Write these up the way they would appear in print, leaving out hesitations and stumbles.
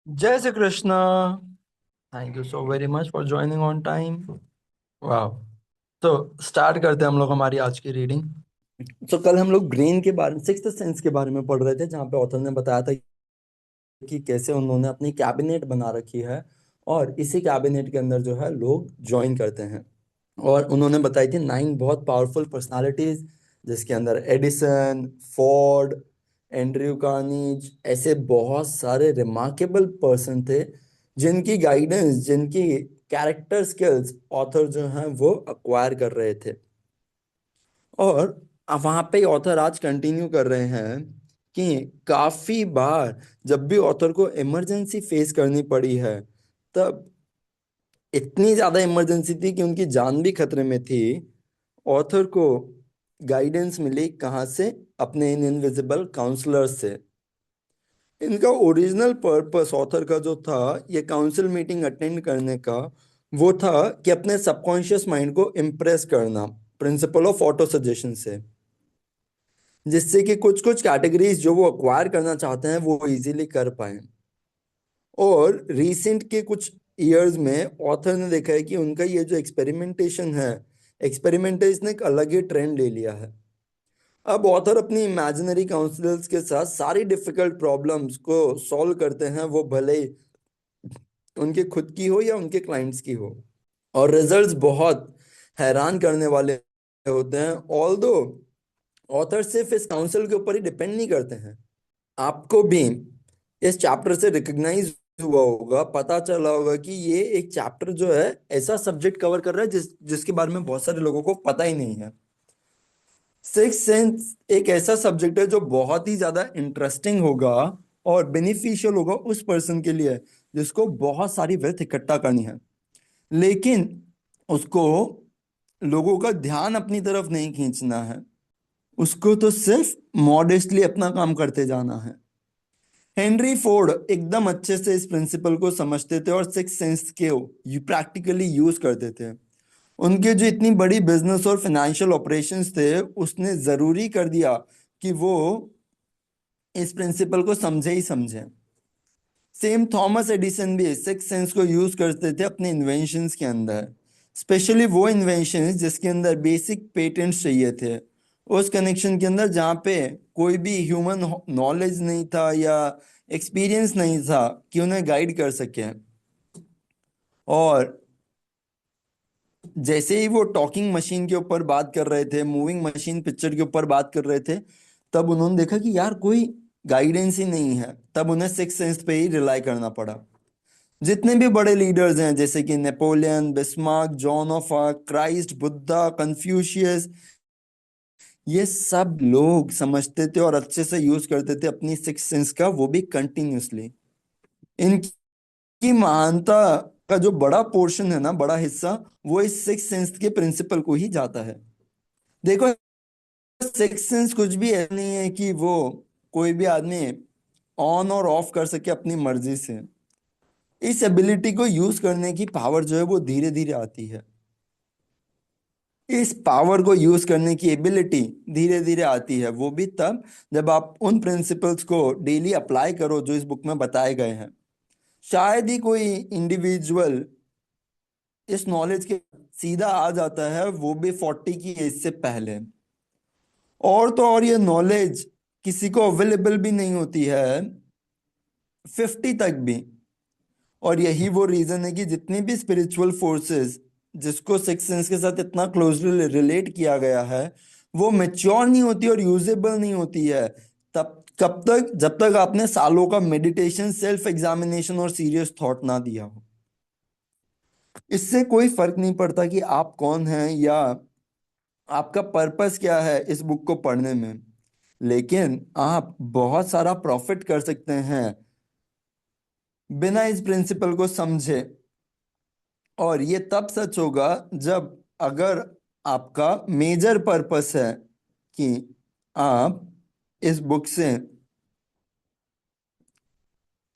जय Shri Krishna. Thank you so very much for joining on time. वाह। तो स्टार्ट करते हैं हम लोग हमारी आज की रीडिंग। तो कल हम लोग ब्रेन के बारे में, सिक्स्थ सेंस के बारे में पढ़ रहे थे, जहाँ पे ऑथर ने बताया था कि कैसे उन्होंने अपनी कैबिनेट बना रखी है और इसी कैबिनेट के अंदर जो है लोग ज्वाइन करते हैं। और उन्होंने बताई थी 9 बहुत पावरफुल पर्सनालिटीज, जिसके अंदर एडिसन, फोर्ड, एंड्रयू कार्नेज, ऐसे बहुत सारे रिमार्केबल पर्सन थे जिनकी गाइडेंस, जिनकी कैरेक्टर स्किल्स ऑथर जो हैं वो अक्वायर कर रहे थे। और वहां पे ऑथर आज कंटिन्यू कर रहे हैं कि काफी बार जब भी ऑथर को इमरजेंसी फेस करनी पड़ी है, तब इतनी ज्यादा इमरजेंसी थी कि उनकी जान भी खतरे में थी, ऑथर को गाइडेंस मिली कहाँ से? अपने इन इनविजिबल काउंसलर से। इनका ओरिजिनल पर्पस ऑथर का जो था ये काउंसिल मीटिंग अटेंड करने का, वो था कि अपने सबकॉन्शियस माइंड को इम्प्रेस करना प्रिंसिपल ऑफ ऑटो सजेशन से, जिससे कि कुछ कुछ कैटेगरीज जो वो अक्वायर करना चाहते हैं वो इजीली कर पाए। और रिसेंट के कुछ ईयर्स में ऑथर ने देखा है कि उनका ये जो एक्सपेरिमेंटेशन है, एक्सपेरिमेंटेशन ने एक अलग ही ट्रेंड ले लिया है। अब ऑथर अपनी इमेजिनरी काउंसलर्स के साथ सारी डिफिकल्ट प्रॉब्लम्स को सॉल्व करते हैं, वो भले ही उनके खुद की हो या उनके क्लाइंट्स की हो। और रिजल्ट्स बहुत हैरान करने वाले होते हैं। ऑल्दो ऑथर सिर्फ इस काउंसिल के ऊपर ही डिपेंड नहीं करते हैं, आपको भी इस चैप्टर से रिकग्नाइज हुआ होगा, पता चला होगा कि ये एक चैप्टर जो है ऐसा सब्जेक्ट कवर कर रहा है जिसके बारे में बहुत सारे लोगों को पता ही नहीं है। सिक्स सेंस एक ऐसा सब्जेक्ट है जो बहुत ही ज्यादा इंटरेस्टिंग होगा और बेनिफिशियल होगा उस पर्सन के लिए जिसको बहुत सारी वेल्थ इकट्ठा करनी है, लेकिन उसको लोगों का ध्यान अपनी तरफ नहीं खींचना है। उसको तो सिर्फ मॉडेस्टली अपना काम करते जाना है। हेनरी फोर्ड एकदम अच्छे से इस प्रिंसिपल को समझते थे और सिक्स सेंस के प्रैक्टिकली यूज करते थे। उनके जो इतनी बड़ी बिजनेस और फाइनेंशियल ऑपरेशंस थे, उसने जरूरी कर दिया कि वो इस प्रिंसिपल को समझे ही समझे। सेम थॉमस एडिसन भी सिक्स सेंस को यूज करते थे अपने इन्वेंशंस के अंदर, स्पेशली वो इन्वेंशंस जिसके अंदर बेसिक पेटेंट्स चाहिए थे, उस कनेक्शन के अंदर जहाँ पे कोई भी ह्यूमन नॉलेज नहीं था या एक्सपीरियंस नहीं था कि उन्हें गाइड कर सके। और जैसे ही वो टॉकिंग मशीन के ऊपर बात कर रहे थे, मूविंग मशीन पिक्चर के ऊपर बात कर रहे थे, तब उन्होंने देखा कि यार कोई गाइडेंस ही नहीं है। तब उन्हें सिक्स सेंस पे ही रिलाई करना पड़ा। जितने भी बड़े लीडर्स हैं जैसे कि Napoleon, Bismarck, John of arc, Christ, Buddha, Confucius, ये सब लोग समझते थे और अच्छे से यूज करते थे अपनी सिक्स सेंस का, वो भी कंटिन्यूअसली। इनकी महानता का जो बड़ा पोर्शन है ना, बड़ा हिस्सा, वो इस सिक्स सेंस के प्रिंसिपल को ही जाता है। देखो, सिक्स सेंस कुछ भी ऐसा नहीं है कि वो कोई भी आदमी ऑन और ऑफ कर सके अपनी मर्जी से। इस एबिलिटी को यूज करने की पावर जो है वो धीरे धीरे आती है। इस पावर को यूज करने की एबिलिटी धीरे धीरे आती है, वो भी तब जब आप उन प्रिंसिपल्स को डेली अप्लाई करो जो इस बुक में बताए गए हैं। शायद ही कोई इंडिविजुअल इस नॉलेज के सीधा आ जाता है, वो भी 40 की एज से पहले। और तो और ये नॉलेज किसी को अवेलेबल भी नहीं होती है 50 तक भी। और यही वो रीजन है कि जितनी भी स्पिरिचुअल फोर्सेस जिसको सिक्स सेंस के साथ इतना क्लोजली रिलेट किया गया है, वो मेच्योर नहीं होती और यूजेबल नहीं होती है तब कब तक, जब तक आपने सालों का मेडिटेशन, सेल्फ एग्जामिनेशन और सीरियस थॉट ना दिया हो। इससे कोई फर्क नहीं पड़ता कि आप कौन हैं या आपका पर्पस क्या है इस बुक को पढ़ने में, लेकिन आप बहुत सारा प्रॉफिट कर सकते हैं बिना इस प्रिंसिपल को समझे। और ये तब सच होगा जब, अगर आपका मेजर पर्पस है कि आप इस बुक से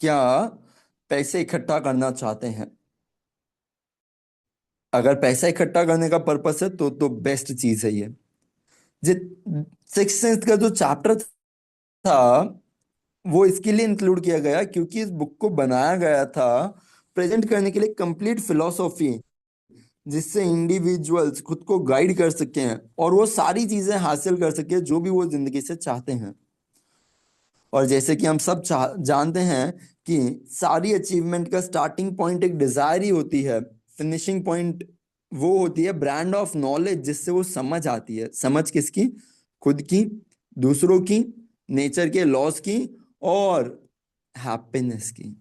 क्या पैसे इकट्ठा करना चाहते हैं। अगर पैसा इकट्ठा करने का पर्पस है तो बेस्ट चीज है ये। जित सिक्स सेंस का जो चैप्टर था, वो इसके लिए इंक्लूड किया गया क्योंकि इस बुक को बनाया गया था प्रेजेंट करने के लिए कंप्लीट फिलोसॉफी, जिससे इंडिविजुअल्स खुद को गाइड कर सके हैं और वो सारी चीजें हासिल कर सके जो भी वो जिंदगी से चाहते हैं। और जैसे कि हम सब जानते हैं कि सारी अचीवमेंट का स्टार्टिंग पॉइंट एक डिजायर ही होती है, फिनिशिंग पॉइंट वो होती है ब्रांड ऑफ नॉलेज, जिससे वो समझ आती है। समझ किसकी? खुद की, दूसरों की, नेचर के लॉस की, और हैप्पीनेस की।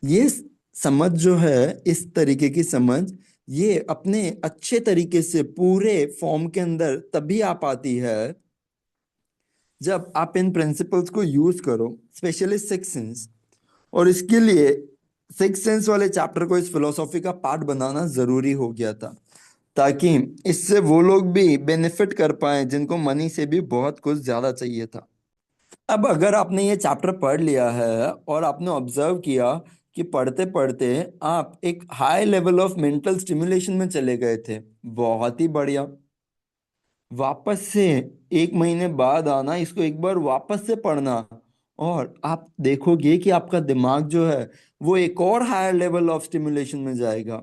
ये समझ जो है, इस तरीके की समझ, ये अपने अच्छे तरीके से पूरे फॉर्म के अंदर तभी आ पाती है जब आप इन प्रिंसिपल्स को यूज करो, स्पेशली सिक्स सेंस। और इसके लिए सिक्स सेंस वाले चैप्टर को इस फिलोसॉफी का पार्ट बनाना जरूरी हो गया था, ताकि इससे वो लोग भी बेनिफिट कर पाए जिनको मनी से भी बहुत कुछ ज्यादा चाहिए था। अब अगर आपने ये चैप्टर पढ़ लिया है और आपने ऑब्जर्व किया कि पढ़ते पढ़ते आप एक high level of mental stimulation में चले गए थे, बहुत ही बढ़िया। वापस से एक महीने बाद आना, इसको एक बार वापस से पढ़ना, और आप देखोगे कि आपका दिमाग जो है वो एक और हायर लेवल ऑफ स्टिमुलेशन में जाएगा।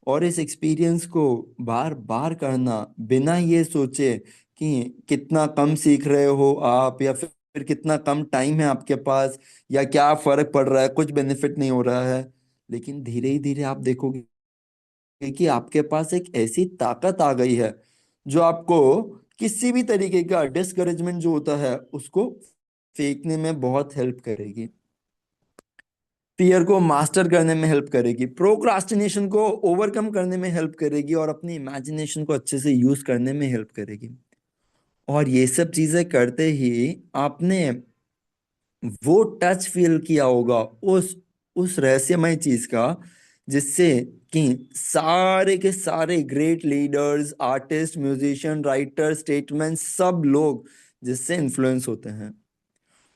और इस एक्सपीरियंस को बार बार करना, बिना ये सोचे कि कितना कम सीख रहे हो आप, या फिर कितना कम टाइम है आपके पास, या क्या फर्क पड़ रहा है, कुछ बेनिफिट नहीं हो रहा है। लेकिन धीरे ही धीरे आप देखोगे कि आपके पास एक ऐसी ताकत आ गई है जो आपको किसी भी तरीके का डिस्करेजमेंट जो होता है उसको फेंकने में बहुत हेल्प करेगी, फियर को मास्टर करने में हेल्प करेगी, प्रोक्रास्टिनेशन को ओवरकम करने में हेल्प करेगी, और अपनी इमेजिनेशन को अच्छे से यूज करने में हेल्प करेगी। और ये सब चीजें करते ही आपने वो टच फील किया होगा उस रहस्यमय चीज का, जिससे कि सारे के सारे great leaders, artist, musician, writer, statesman, सब लोग जिससे इन्फ्लुएंस होते हैं।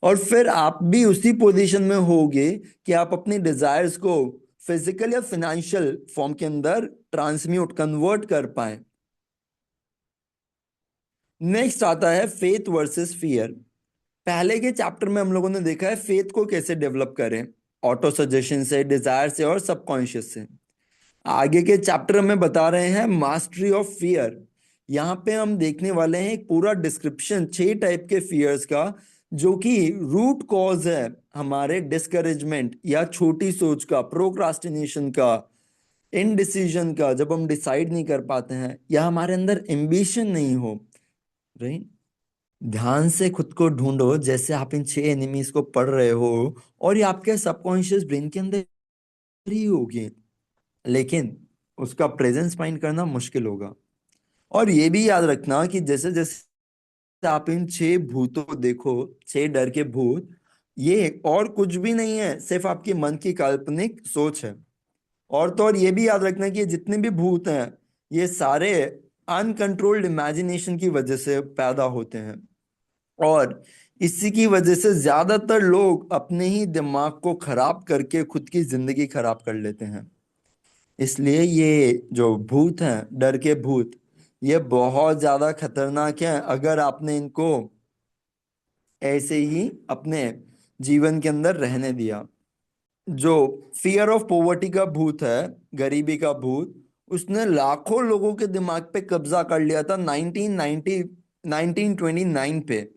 और फिर आप भी उसी पोजीशन में होगे कि आप अपनी डिजायर्स को फिजिकल या फिनेंशियल फॉर्म के अंदर ट्रांसम्यूट, कन्वर्ट कर पाए। नेक्स्ट आता है फेथ वर्सेस फियर। पहले के चैप्टर में हम लोगों ने देखा है फेथ को कैसे डेवलप करें, ऑटो सजेशन से, डिजायर से, और सबकॉन्शियस से। आगे के चैप्टर में बता रहे हैं मास्टरी ऑफ फियर। यहाँ पे हम देखने वाले हैं एक पूरा डिस्क्रिप्शन 6 टाइप के फियर्स का, जो कि रूट कॉज है हमारे डिस्करेजमेंट या छोटी सोच का, प्रोक्रास्टिनेशन का, इनडिसीजन का, जब हम डिसाइड नहीं कर पाते हैं, या हमारे अंदर एम्बिशन नहीं हो। राइट। ध्यान से खुद को ढूंढो, जैसे आप इन 6 एनिमीज को पढ़ रहे हो, और ये आपके सबकॉन्शियस ब्रेन के अंदर ही होगी, लेकिन उसका प्रेजेंस फाइंड करना मुश्किल होगा। और ये भी याद रखना कि जैसे जैसे आप इन 6 भूतों को देखो, 6 डर के भूत, ये और कुछ भी नहीं है, सिर्फ आपके मन की काल्पनिक सोच है। और तो और ये भी याद रखना कि ये जितने भी भूत हैं, ये सारे अनकंट्रोल्ड इमेजिनेशन की वजह से पैदा होते हैं। और इसी की वजह से ज्यादातर लोग अपने ही दिमाग को खराब करके खुद की जिंदगी खराब कर लेते हैं। इसलिए ये जो भूत हैं, डर के भूत, ये बहुत ज्यादा खतरनाक हैं अगर आपने इनको ऐसे ही अपने जीवन के अंदर रहने दिया। जो फियर ऑफ पॉवर्टी का भूत है, गरीबी का भूत, उसने लाखों लोगों के दिमाग पे कब्जा कर लिया था 1990 1929 पे।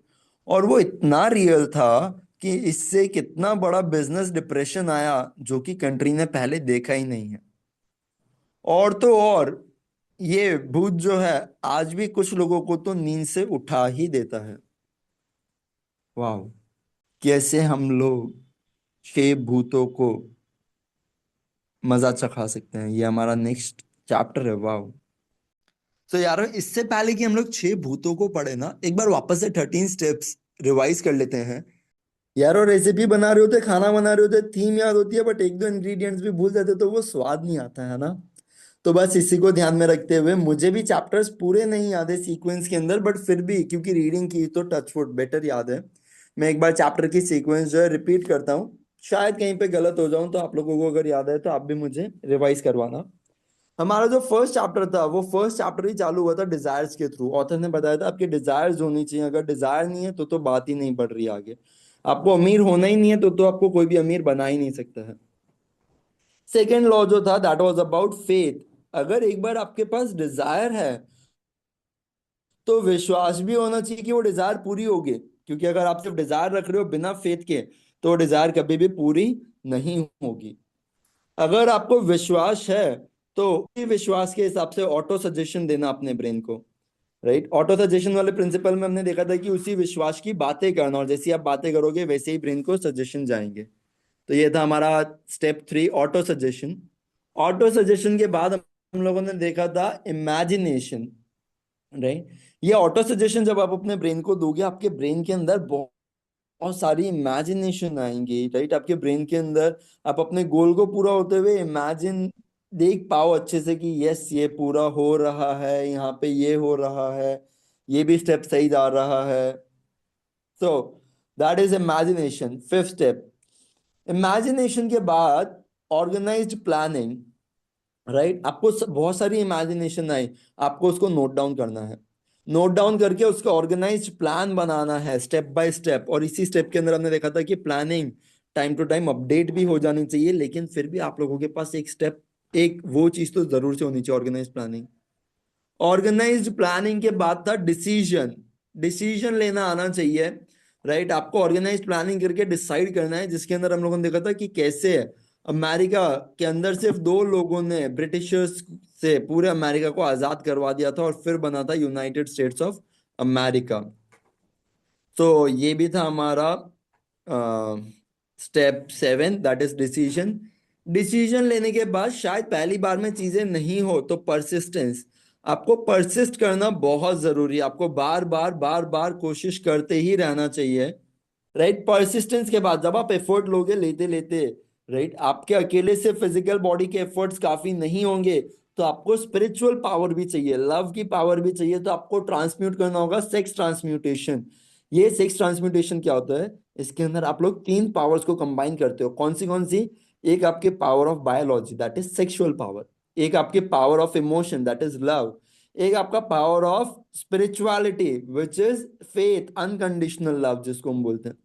और वो इतना रियल था कि इससे कितना बड़ा बिजनेस डिप्रेशन आया, जो कि कंट्री ने पहले देखा ही नहीं है। और तो और ये भूत जो है आज भी कुछ लोगों को तो नींद से उठा ही देता है। वाह, कैसे हम लोग 6 भूतों को मजा चखा सकते हैं, ये हमारा नेक्स्ट चैप्टर है। वाह। तो यार, इससे पहले कि हम लोग 6 भूतों को पढ़े ना, एक बार वापस से 13 स्टेप्स रिवाइज कर लेते हैं। यार, और रेसिपी बना रहे होते, खाना बना रहे होते, थीम याद होती है, बट एक दो इंग्रेडिएंट्स भी भूल जाते तो वो स्वाद नहीं आता है ना। तो बस इसी को ध्यान में रखते हुए, मुझे भी चैप्टर्स पूरे नहीं याद है सीक्वेंस के अंदर, बट फिर भी क्योंकि रीडिंग की तो टचवुड बेटर याद है, मैं एक बार चैप्टर की सीक्वेंस जो है रिपीट करता हूँ। शायद कहीं पे गलत हो जाऊं, तो आप लोगों को अगर याद है तो आप भी मुझे रिवाइज करवाना। हमारा जो फर्स्ट चैप्टर था, वो फर्स्ट चैप्टर ही चालू हुआ था डिजायर्स के थ्रू। ऑथर ने बताया था आपके डिजायर्स होनी चाहिए, अगर डिजायर नहीं है तो बात ही नहीं बढ़ रही आगे। आपको अमीर होना ही नहीं है तो आपको कोई भी अमीर बना ही नहीं सकता है। सेकेंड लॉ जो था दैट वाज अबाउट फेथ। अगर एक बार आपके पास डिजायर है तो विश्वास भी होना चाहिए कि वो डिजायर पूरी होगी, क्योंकि अगर आप सिर्फ डिजायर रख रहे हो बिना फेथ के तो डिजायर कभी भी पूरी नहीं होगी। अगर आपको विश्वास है तो उसी विश्वास के हिसाब से ऑटो सजेशन देना अपने ब्रेन को। राइट, ऑटो सजेशन वाले प्रिंसिपल में हमने देखा था कि उसी विश्वास की बातें करना, और जैसी आप बातें करोगे वैसे ही ब्रेन को सजेशन जाएंगे। तो ये था हमारा step 3, auto suggestion. Auto suggestion के बाद हम लोगों ने देखा था इमेजिनेशन। राइट, ये ऑटो सजेशन जब आप अपने ब्रेन को दोगे आपके ब्रेन के अंदर बहुत बहुत सारी इमेजिनेशन आएंगी। राइट, आपके ब्रेन के अंदर आप अपने गोल को पूरा होते हुए इमेजिन देख पाओ अच्छे से कि यस ये पूरा हो रहा है, यहाँ पे ये हो रहा है, ये भी स्टेप सही जा रहा है। So that is imagination, fifth step. Imagination के बाद ऑर्गेनाइज्ड प्लानिंग। राइट, आपको बहुत सारी इमेजिनेशन आई, आपको उसको नोट डाउन करना है। नोट डाउन करके उसका ऑर्गेनाइज्ड प्लान बनाना है स्टेप बाय स्टेप। और इसी स्टेप के अंदर हमने देखा था कि planning time to time update भी हो जानी चाहिए, लेकिन फिर भी आप लोगों के पास एक स्टेप, एक वो चीज तो जरूर से होनी चाहिए, ऑर्गेनाइज प्लानिंग। ऑर्गेनाइज्ड प्लानिंग के बाद था डिसीजन। डिसीजन लेना आना चाहिए। राइट, आपको ऑर्गेनाइज्ड प्लानिंग करके डिसाइड करना है, जिसके अंदर हम लोगों ने देखा था कि कैसे अमेरिका के अंदर सिर्फ दो लोगों ने ब्रिटिशर्स से पूरे अमेरिका को आजाद करवा दिया था और फिर बना था यूनाइटेड स्टेट्स ऑफ अमेरिका। तो ये भी था हमारा step 7, that is decision. Decision लेने के बाद शायद पहली बार में चीजें नहीं हो तो परसिस्टेंस। आपको परसिस्ट करना बहुत जरूरी है, आपको बार बार बार बार कोशिश करते ही रहना चाहिए। राइट, परसिस्टेंस के बाद जब आप एफर्ट लोगे लेते लेते, राइट, आपके अकेले से फिजिकल बॉडी के एफर्ट्स काफी नहीं होंगे, तो आपको स्पिरिचुअल पावर भी चाहिए, लव की पावर भी चाहिए। तो आपको ट्रांसम्यूट करना होगा सेक्स ट्रांसम्यूटेशन। ये सेक्स ट्रांसम्यूटेशन क्या होता है, इसके अंदर आप लोग तीन पावर्स को कंबाइन करते हो। कौन सी? एक आपके power of biology that is sexual power, एक आपके power of emotion that is love, एक आपका power of spirituality which is faith, unconditional love जिसको हम बोलते हैं।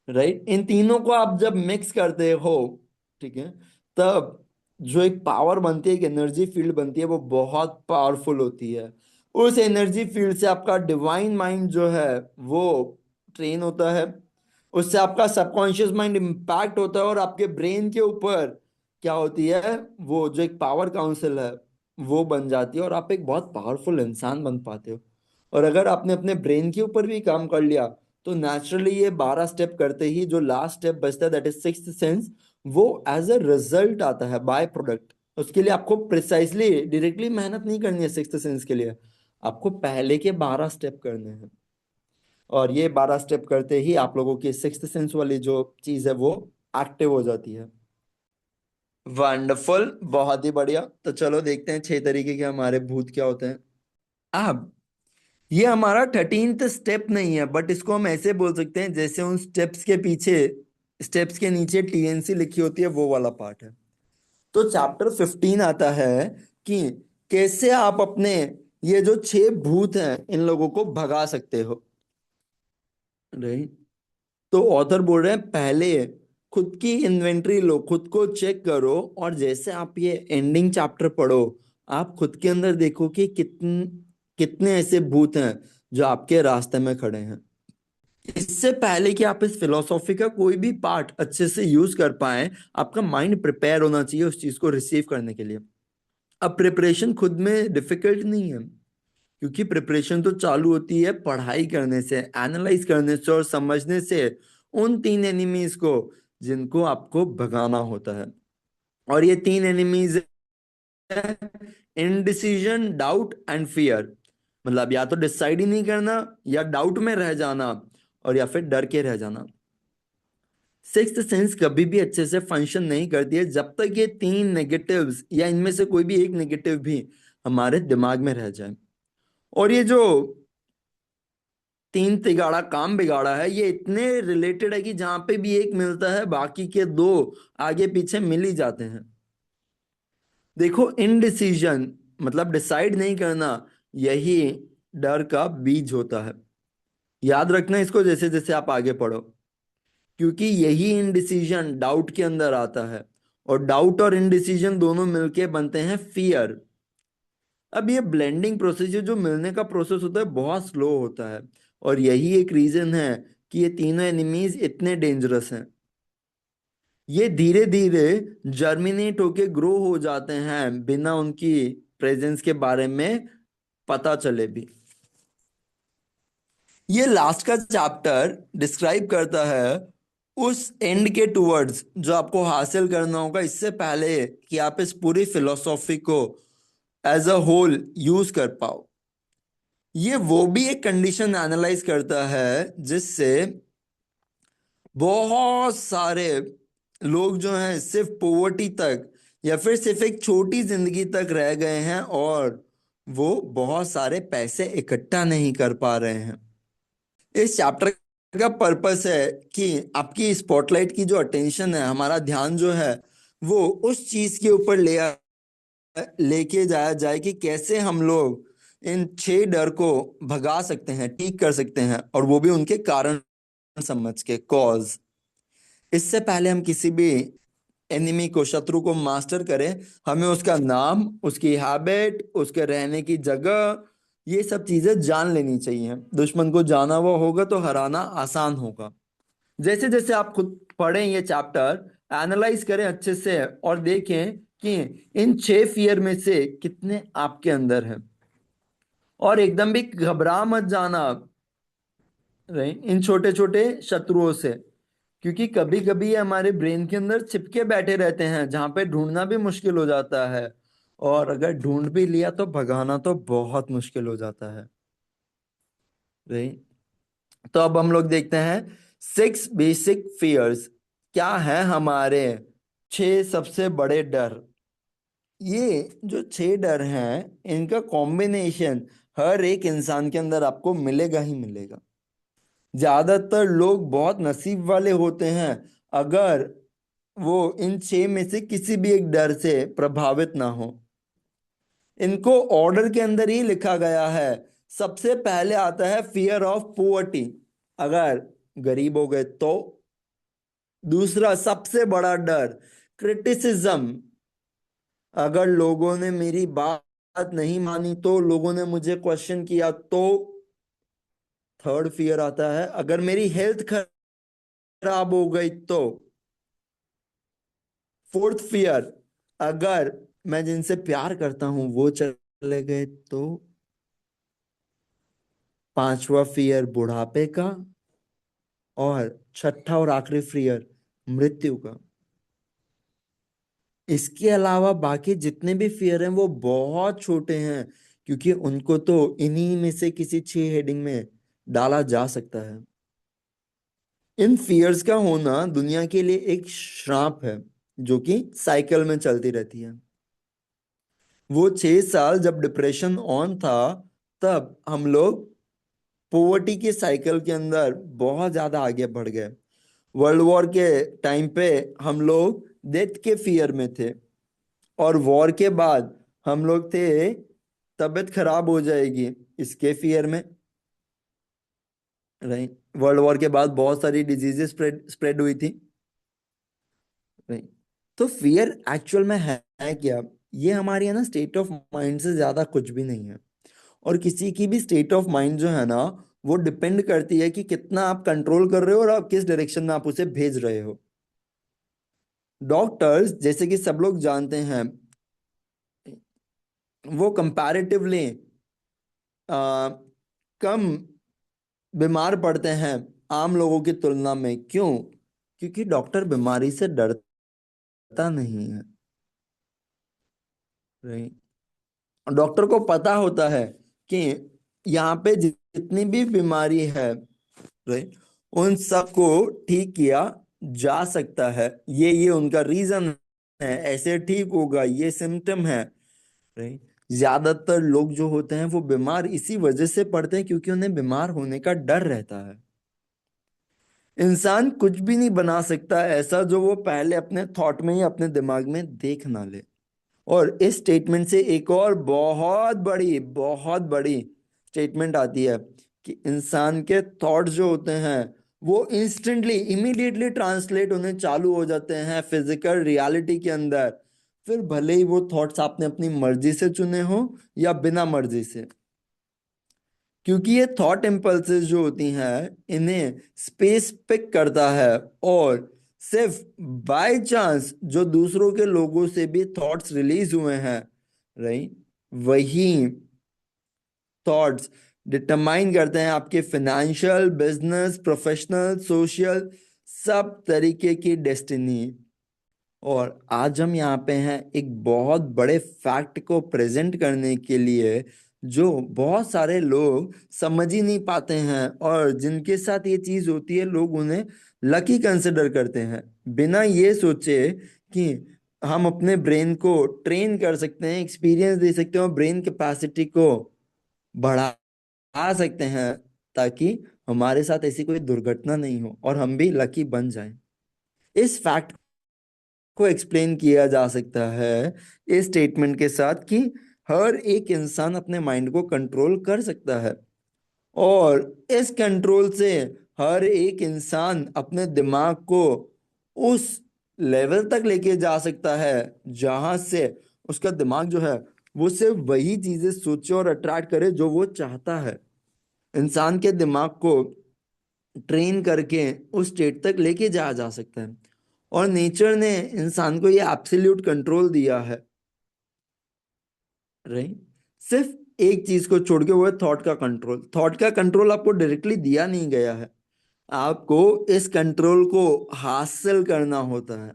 राइट, इन तीनों को आप जब मिक्स करते हो, ठीक है, तब जो एक पावर बनती है, एक एनर्जी फील्ड बनती है, वो बहुत पावरफुल होती है। उस एनर्जी फील्ड से आपका डिवाइन माइंड जो है वो ट्रेन होता है, उससे आपका सबकॉन्शियस माइंड इम्पैक्ट होता है, और आपके ब्रेन के ऊपर क्या होती है, वो जो एक पावर काउंसिल है वो बन जाती है, और आप एक बहुत पावरफुल इंसान बन पाते हो। और अगर आपने अपने ब्रेन के ऊपर भी काम कर लिया तो नेचुरली ये 12 स्टेप करते ही जो लास्ट स्टेप बचता है दैट इज सिक्स्थ सेंस, वो एज अ रिजल्ट आता है, बाय प्रोडक्ट। उसके लिए आपको प्रिसाइसली डायरेक्टली मेहनत नहीं करनी है सिक्स्थ सेंस के लिए, आपको पहले के 12 स्टेप करने हैं। और ये 12 स्टेप करते ही आप लोगों की सिक्स्थ सेंस वाली जो चीज है वो एक्टिव हो जाती है। वंडरफुल, बहुत ही बढ़िया। तो चलो देखते हैं 6 तरीके के हमारे भूत क्या होते हैं। अब ये हमारा 13th स्टेप नहीं है, बट इसको हम ऐसे बोल सकते हैं जैसे उन स्टेप्स के पीछे, स्टेप्स के नीचे टीएनसी लिखी होती है, वो वाला पार्ट है। तो चैप्टर 15 आता है कि कैसे आप अपने ये जो 6 भूत हैं इन लोगों को भगा सकते हो। राइट, तो ऑथर बोल रहे हैं पहले खुद की इन्वेंट्री लो, खुद को चेक करो, और जैसे आप ये एंडिंग चैप्टर पढ़ो आप खुद के अंदर देखो कि कितने ऐसे भूत हैं जो आपके रास्ते में खड़े हैं। इससे पहले कि आप इस फिलोसॉफी का कोई भी पार्ट अच्छे से यूज कर पाए, आपका माइंड प्रिपेयर होना चाहिए उस चीज को रिसीव करने के लिए। अब प्रिपरेशन खुद में डिफिकल्ट नहीं है, क्योंकि प्रिपरेशन तो चालू होती है पढ़ाई करने से, एनालाइज करने से और समझने से उन 3 एनिमीज को जिनको आपको भगाना होता है। और ये 3 एनिमीज है इनडिसीजन, डाउट एंड फियर। मतलब या तो डिसाइड ही नहीं करना, या डाउट में रह जाना, और या फिर डर के रह जाना। सिक्स्थ सेंस कभी भी अच्छे से फंक्शन नहीं करती है जब तक ये 3 नेगेटिव्स या इनमें से कोई भी एक नेगेटिव भी हमारे दिमाग में रह जाए। और ये जो 3 तिगाड़ा काम बिगाड़ा है, ये इतने रिलेटेड है कि जहां पे भी एक मिलता है बाकी के दो आगे पीछे मिल ही जाते हैं। देखो, इनडिसीजन मतलब डिसाइड नहीं करना, यही डर का बीज होता है। याद रखना इसको जैसे जैसे आप आगे पढ़ो। क्योंकि यही इनडिसीजन डाउट के अंदर आता है, और डाउट और इनडिसीजन दोनों मिलके बनते हैं फियर। अब ये ब्लेंडिंग प्रोसेस, जो मिलने का प्रोसेस होता है, बहुत स्लो होता है, और यही एक रीजन है कि ये तीनों एनिमीज इतने डेंजरस हैं। ये धीरे धीरे जर्मिनेट होके ग्रो हो जाते हैं बिना उनकी प्रेजेंस के बारे में पता चले भी। ये लास्ट का चैप्टर डिस्क्राइब करता है उस एंड के टूवर्ड्स जो आपको हासिल करना होगा, इससे पहले कि आप इस पूरी फिलोसॉफी को एज अ होल यूज कर पाओ। ये वो भी एक कंडीशन एनालाइज करता है जिससे बहुत सारे लोग जो हैं सिर्फ पोवर्टी तक या फिर सिर्फ एक छोटी जिंदगी तक रह गए हैं, और वो बहुत सारे पैसे इकट्ठा नहीं कर पा रहे हैं। इस चैप्टर का पर्पस है कि आपकी स्पॉटलाइट की जो अटेंशन है, हमारा ध्यान जो है, वो उस चीज के ऊपर लेके जाया जाए कि कैसे हम लोग इन 6 डर को भगा सकते हैं, ठीक कर सकते हैं, और वो भी उनके कारण समझ के, कॉज। इससे पहले हम किसी भी एनिमी को, शत्रु को मास्टर करें, हमें उसका नाम, उसकी हैबिट, उसके रहने की जगह, ये सब चीजें जान लेनी चाहिए। दुश्मन को जाना हुआ होगा तो हराना आसान होगा। जैसे जैसे आप खुद पढ़ें ये चैप्टर, एनालाइज करें अच्छे से, और देखें कि इन 6 फियर में से कितने आपके अंदर है, और एकदम भी घबरा मत जाना इन छोटे छोटे शत्रुओं से, क्योंकि कभी कभी ये हमारे ब्रेन के अंदर चिपके बैठे रहते हैं, जहां पे ढूंढना भी मुश्किल हो जाता है, और अगर ढूंढ भी लिया तो भगाना तो बहुत मुश्किल हो जाता है। राइट। तो अब हम लोग देखते हैं 6 बेसिक फियर्स। क्या है हमारे 6 सबसे बड़े डर। ये जो 6 डर हैं, इनका कॉम्बिनेशन हर एक इंसान के अंदर आपको मिलेगा ही मिलेगा। ज्यादातर लोग बहुत नसीब वाले होते हैं अगर वो इन 6 में से किसी भी एक डर से प्रभावित ना हो। इनको ऑर्डर के अंदर ही लिखा गया है। सबसे पहले आता है फियर ऑफ पोवर्टी, अगर गरीब हो गए तो। दूसरा सबसे बड़ा डर, क्रिटिसिज्म, अगर लोगों ने मेरी बात नहीं मानी तो, लोगों ने मुझे क्वेश्चन किया तो। थर्ड फियर आता है, अगर मेरी हेल्थ खराब हो गई तो। फोर्थ फियर, अगर मैं जिनसे प्यार करता हूं वो चले गए तो। पांचवा फियर बुढ़ापे का, और छठा और आखिरी फियर मृत्यु का। इसके अलावा बाकी जितने भी फियर हैं वो बहुत छोटे हैं, क्योंकि उनको तो इन्हीं में से किसी 6 हेडिंग में डाला जा सकता है। इन फियर्स का होना दुनिया के लिए एक श्राप है, जो कि साइकिल में चलती रहती है। वो 6 साल जब डिप्रेशन ऑन था, तब हम लोग पोवर्टी के साइकिल के अंदर बहुत ज्यादा आगे बढ़ गए। वर्ल्ड वॉर के टाइम पे हम लोग डेथ के फियर में थे, और वॉर के बाद हम लोग थे तबीयत खराब हो जाएगी इसके फियर में। राइट। वर्ल्ड वॉर के बाद बहुत सारी डिजीजेस स्प्रेड स्प्रेड हुई थी। राइट। तो फियर एक्चुअल में है क्या? ये हमारी है ना स्टेट ऑफ माइंड से ज्यादा कुछ भी नहीं है। और किसी की भी स्टेट ऑफ माइंड जो है ना, वो डिपेंड करती है कि कितना आप कंट्रोल कर रहे हो और आप किस डायरेक्शन में आप उसे भेज रहे हो। डॉक्टर्स, जैसे कि सब लोग जानते हैं, वो कंपैरेटिवली कम बीमार पड़ते हैं आम लोगों की तुलना में। क्यों? क्योंकि डॉक्टर बीमारी से डरता नहीं है। राइट। डॉक्टर को पता होता है कि यहाँ पे जितनी भी बीमारी है, राइट, उन सबको ठीक किया जा सकता है। ये उनका रीजन है, ऐसे ठीक होगा, ये सिम्टम है। राइट। ज्यादातर लोग जो होते हैं वो बीमार इसी वजह से पड़ते हैं क्योंकि उन्हें बीमार होने का डर रहता है। इंसान कुछ भी नहीं बना सकता ऐसा जो वो पहले अपने थॉट में या अपने दिमाग में देख ना ले। और इस स्टेटमेंट से एक और बहुत बड़ी स्टेटमेंट आती है कि इंसान के थॉट जो होते हैं वो इंस्टेंटली इमीडिएटली ट्रांसलेट होने चालू हो जाते हैं फिजिकल रियलिटी के अंदर। फिर भले ही वो थॉट्स आपने अपनी मर्जी से चुने हो या बिना मर्जी से। क्योंकि ये थॉट इम्पल्सेस जो होती हैं इन्हें स्पेस पिक करता है, और सिर्फ बाय चांस जो दूसरों के लोगों से भी थॉट्स रिलीज हुए हैं, राइट, वही थॉट्स डिटरमाइन करते हैं आपके फाइनेंशियल, बिजनेस, प्रोफेशनल, सोशल, सब तरीके की डेस्टिनी। और आज हम यहाँ पे हैं एक बहुत बड़े फैक्ट को प्रेजेंट करने के लिए, जो बहुत सारे लोग समझ ही नहीं पाते हैं, और जिनके साथ ये चीज होती है लोग उन्हें लकी कंसिडर करते हैं, बिना ये सोचे कि हम अपने ब्रेन को ट्रेन कर सकते हैं, एक्सपीरियंस दे सकते हैं और ब्रेन कैपेसिटी को बढ़ा सकते हैं, ताकि हमारे साथ ऐसी कोई दुर्घटना नहीं हो और हम भी लकी बन जाएं। इस फैक्ट को एक्सप्लेन किया जा सकता है इस स्टेटमेंट के साथ कि हर एक इंसान अपने माइंड को कंट्रोल कर सकता है, और इस कंट्रोल से हर एक इंसान अपने दिमाग को उस लेवल तक लेके जा सकता है जहां से उसका दिमाग जो है वो सिर्फ वही चीजें सोचे और अट्रैक्ट करे जो वो चाहता है। इंसान के दिमाग को ट्रेन करके उस स्टेट तक लेके जाया जा सकता है, और नेचर ने इंसान को ये एब्सोल्यूट कंट्रोल दिया है, राइट। सिर्फ एक चीज को छोड़ के, वो है थॉट का कंट्रोल। थॉट का कंट्रोल आपको डायरेक्टली दिया नहीं गया है, आपको इस कंट्रोल को हासिल करना होता है।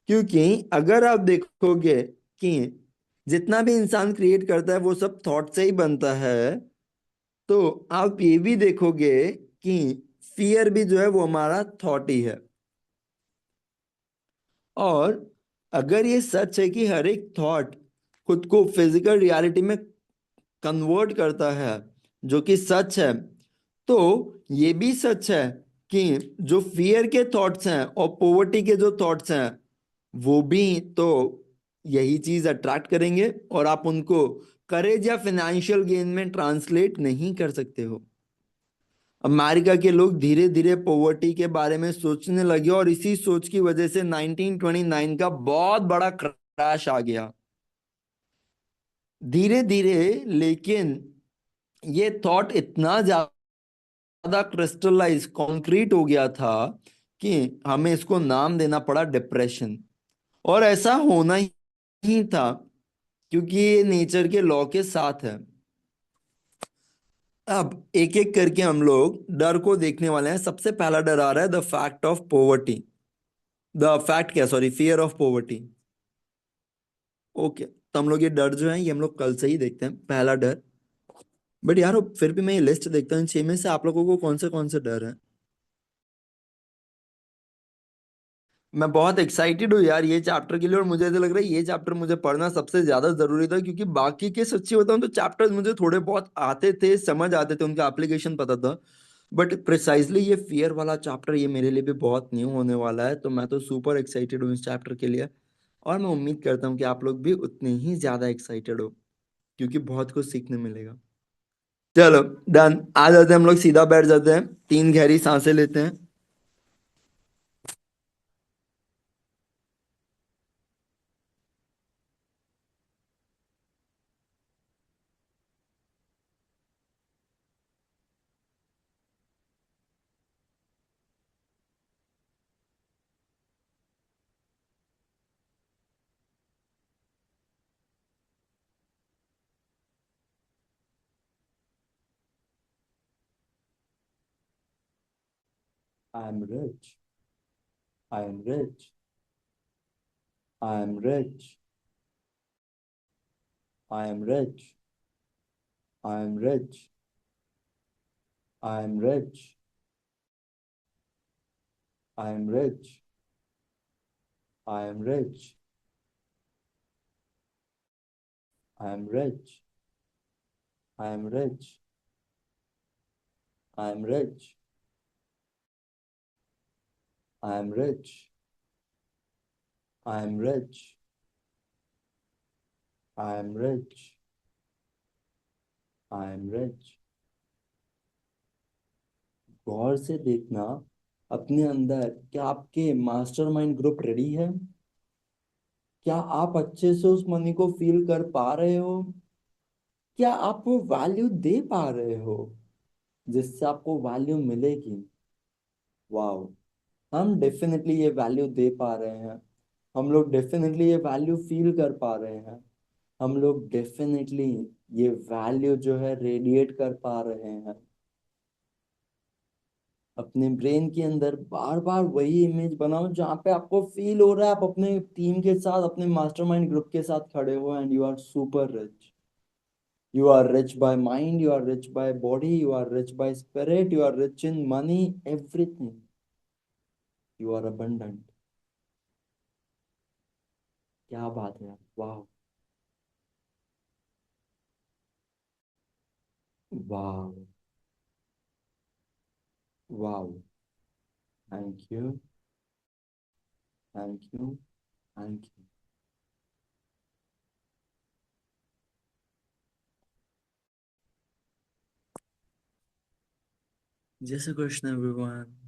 क्योंकि अगर आप देखोगे कि जितना भी इंसान क्रिएट करता है वो सब थॉट से ही बनता है, तो आप ये भी देखोगे कि फियर भी जो है वो हमारा थॉट ही है। और अगर ये सच है कि हर एक थॉट खुद को फिजिकल रियलिटी में कन्वर्ट करता है, जो कि सच है, तो ये भी सच है कि जो फियर के थॉट्स हैं और पोवर्टी के जो थॉट्स हैं वो भी तो यही चीज अट्रैक्ट करेंगे, और आप उनको करेज या फाइनेंशियल गेन में ट्रांसलेट नहीं कर सकते हो। अमेरिका के लोग धीरे धीरे पॉवर्टी के बारे में सोचने लगे, और इसी सोच की वजह से 1929 का बहुत बड़ा क्रैश आ गया धीरे धीरे। लेकिन ये थॉट इतना ज्यादा क्रिस्टलाइज कॉन्क्रीट हो गया था कि हमें इसको नाम देना पड़ा डिप्रेशन। और ऐसा होना ही था, क्योंकि ये नेचर के लॉ के साथ है। अब एक एक करके हम लोग डर को देखने वाले हैं। सबसे पहला डर आ रहा है the fact of poverty, the fact क्या, sorry, fear of poverty. Okay, तो हम लोग ये डर जो है ये हम लोग कल से ही देखते हैं, पहला डर। बट यार फिर भी मैं ये लिस्ट देखता हूँ, 6 में से आप लोगों को कौन से डर है। मैं बहुत एक्साइटेड हूँ यार ये चैप्टर के लिए, और मुझे ऐसा लग रहा है ये चैप्टर मुझे पढ़ना सबसे ज्यादा जरूरी था, क्योंकि बाकी के सच्ची बताऊं तो चैप्टर्स मुझे थोड़े बहुत आते थे, समझ आते थे, उनका एप्लीकेशन पता था। बट प्रिसाइजली ये फियर वाला चैप्टर ये मेरे लिए भी बहुत न्यू होने वाला है, तो मैं तो सुपर एक्साइटेड हूँ इस चैप्टर के लिए। और मैं उम्मीद करता हूँ कि आप लोग भी उतने ही ज्यादा एक्साइटेड हो, क्योंकि बहुत कुछ सीखने मिलेगा। चलो, डन, आ जाते हैं हम लोग, सीधा बैठ जाते हैं, 3 गहरी सांसें लेते हैं। I am rich, I am rich, I am rich, I am rich, I am rich, I am rich, I am rich, I am rich, I am rich, I am rich, I am rich, I am rich, I am rich, I am rich, I am rich, गौर से देखना अपने अंदर, क्या आपके mastermind group ready है? क्या आप अच्छे से उस मनी को फील कर पा रहे हो? क्या आप वो वैल्यू दे पा रहे हो जिससे आपको वैल्यू मिलेगी? वाओ, हम डेफिनेटली ये वैल्यू दे पा रहे हैं। हम लोग डेफिनेटली ये वैल्यू फील कर पा रहे हैं। हम लोग डेफिनेटली ये वैल्यू जो है रेडिएट कर पा रहे हैं। अपने ब्रेन के अंदर बार बार वही इमेज बनाओ जहाँ पे आपको फील हो रहा है आप अपने टीम के साथ, अपने मास्टरमाइंड ग्रुप के साथ खड़े हो, and you are super rich. You are rich by mind, you are rich by body, you are rich by spirit, you are rich in money, everything. You are abundant. क्या बात है, वाह। वाह। वाह। Thank you. Thank you. Thank you. जय Shri Krishna everyone.